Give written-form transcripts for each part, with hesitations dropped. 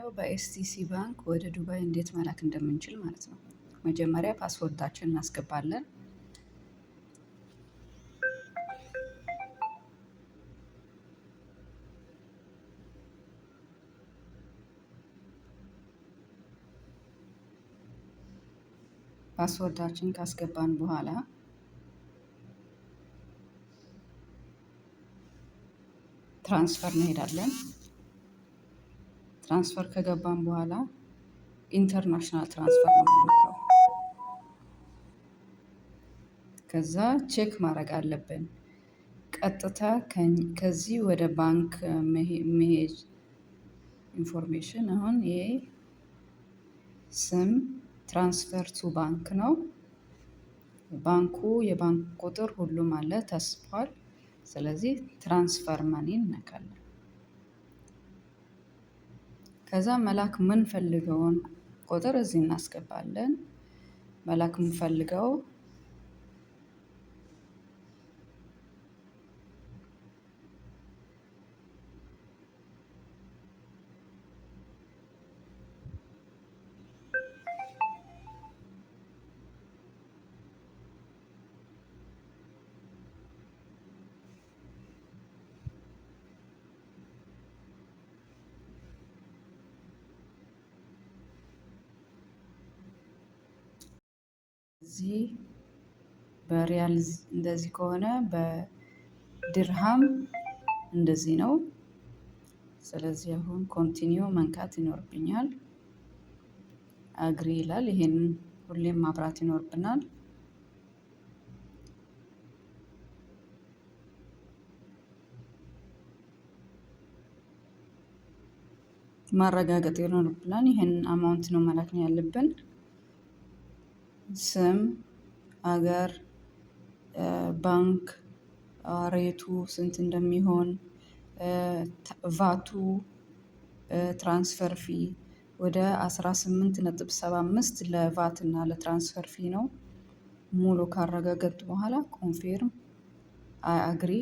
የምናየው በኤስቲሲ ባንክ ወደ ዱባይ እንዴት መላክ እንደምንችል ማለት ነው። መጀመሪያ ፓስፖርታችንን እናስገባለን። ፓስወርዳችን ካስገባን በኋላ ትራንስፈር እንሄዳለን። ትራንስፈር ከገባን በኋላ ኢንተርናሽናል ትራንስፈር ነው የምንልከው። ከዛ ቼክ ማድረግ አለብን። ቀጥታ ከዚህ ወደ ባንክ መሄድ ኢንፎርሜሽን። አሁን ይሄ ስም ትራንስፈር ቱ ባንክ ነው። ባንኩ የባንክ ቁጥር ሁሉም አለ ተጽፏል። ስለዚህ ትራንስፈር ማኒ እንነካለን። ከዛ መላክ የምንፈልገውን ቁጥር እዚህ እናስገባለን። መላክ የምንፈልገው እዚህ በሪያል እንደዚህ ከሆነ በድርሃም እንደዚህ ነው። ስለዚህ አሁን ኮንቲኒው መንካት ይኖርብኛል። አግሪ ይላል። ይሄንን ሁሌም ማብራት ይኖርብናል። ማረጋገጥ ይኖርብናል። ይሄንን አማውንት ነው መላክ ነው ያለብን። ስም፣ አገር፣ ባንክ፣ ሬቱ ስንት እንደሚሆን፣ ቫቱ፣ ትራንስፈር ፊ ወደ 18.75 ለቫት እና ለትራንስፈር ፊ ነው። ሙሉ ካረጋገጡ በኋላ ኮንፊርም አይ አግሪ።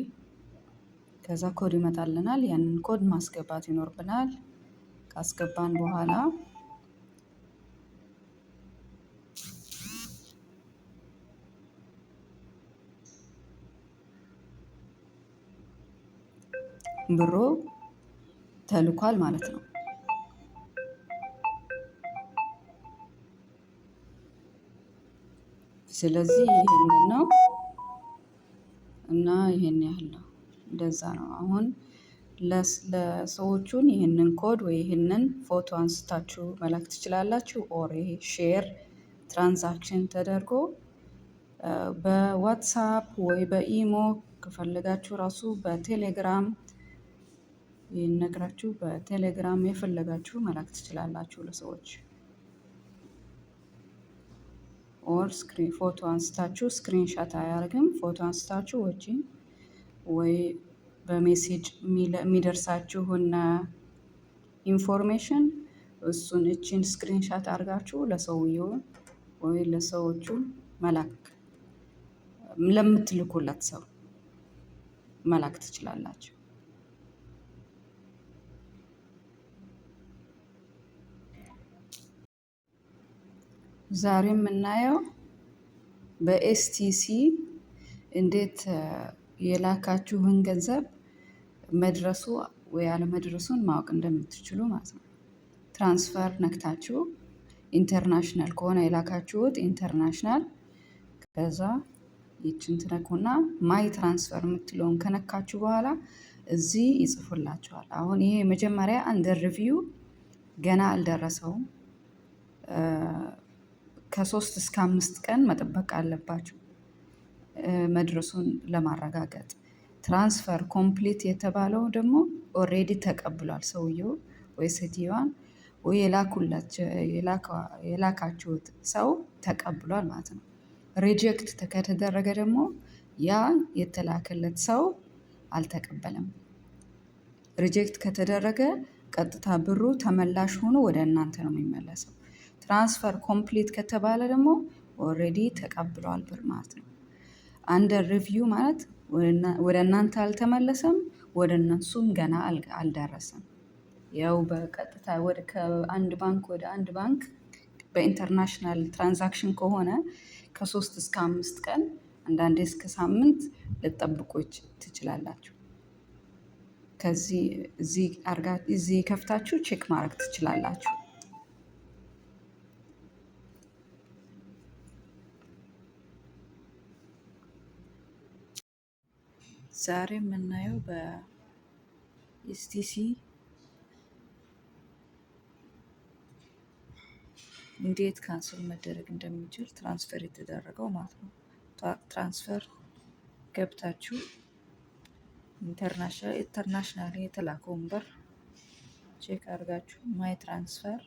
ከዛ ኮድ ይመጣልናል። ያንን ኮድ ማስገባት ይኖርብናል። ካስገባን በኋላ ብሩ ተልኳል ማለት ነው። ስለዚህ ይሄንን ነው እና ይሄን ያህል ነው። እንደዛ ነው። አሁን ለሰዎቹን ይሄንን ኮድ ወይ ይሄንን ፎቶ አንስታችሁ መላክ ትችላላችሁ። ኦር ይሄ ሼር ትራንዛክሽን ተደርጎ በዋትሳፕ ወይ በኢሞ ከፈለጋችሁ ራሱ በቴሌግራም ይነግራችሁ በቴሌግራም የፈለጋችሁ መላክ ትችላላችሁ ለሰዎች። ኦር ስክሪን ፎቶ አንስታችሁ ስክሪን ሻት አያደርግም። ፎቶ አንስታችሁ ወይ በሜሴጅ የሚደርሳችሁና ኢንፎርሜሽን እሱን እቺን ስክሪን ሻት አድርጋችሁ ለሰውየው ወይ ለሰዎቹ መላክ ለምትልኩለት ሰው መላክ ትችላላችሁ። ዛሬ የምናየው በኤስቲሲ እንዴት የላካችሁን ገንዘብ መድረሱ ወይ አለመድረሱን ማወቅ እንደምትችሉ ማለት ነው። ትራንስፈር ነክታችሁ ኢንተርናሽናል ከሆነ የላካችሁት ኢንተርናሽናል፣ ከዛ ይችን ትነኩና ማይ ትራንስፈር የምትለውን ከነካችሁ በኋላ እዚህ ይጽፉላችኋል። አሁን ይሄ መጀመሪያ አንደር ሪቪው ገና አልደረሰውም። ከ3 እስከ 5 ቀን መጠበቅ አለባችሁ መድረሱን ለማረጋገጥ። ትራንስፈር ኮምፕሊት የተባለው ደግሞ ኦሬዲ ተቀብሏል ሰውየው ወይ ሴትዮዋን ወይ የላካችሁት ሰው ተቀብሏል ማለት ነው። ሪጀክት ከተደረገ ደግሞ ያ የተላከለት ሰው አልተቀበለም። ሪጀክት ከተደረገ ቀጥታ ብሩ ተመላሽ ሆኖ ወደ እናንተ ነው የሚመለሰው። ትራንስፈር ኮምፕሊት ከተባለ ደግሞ ኦሬዲ ተቀብሏል ብር ማለት ነው። አንደር ሪቪው ማለት ወደ እናንተ አልተመለሰም፣ ወደ እነሱም ገና አልደረሰም። ያው በቀጥታ ወደ ከአንድ ባንክ ወደ አንድ ባንክ በኢንተርናሽናል ትራንዛክሽን ከሆነ ከ3 እስከ 5 ቀን አንዳንዴ እስከ ሳምንት ልጠብቁ ትችላላችሁ። ከዚህ እዚህ ከፍታችሁ ቼክ ማድረግ ትችላላችሁ። ዛሬ የምናየው በኤስቲሲ እንዴት ካንስል መደረግ እንደሚችል ትራንስፈር የተደረገው ማለት ነው። ትራንስፈር ገብታችሁ ኢንተርናሽናል የተላከውን ብር ቼክ አድርጋችሁ ማይ ትራንስፈር፣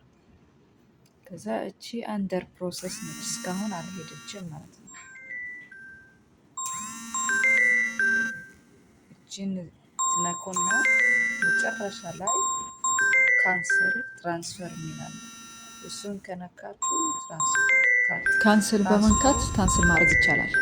ከዛ እቺ አንደር ፕሮሰስ ነች፣ እስካሁን አልሄደችም ማለት ነው። እቺን ትነኩና መጨረሻ ላይ ካንስል ትራንስፈር የሚላል እሱን ከነካችሁ ካንስል በመንካት ካንስል ማድረግ ይቻላል።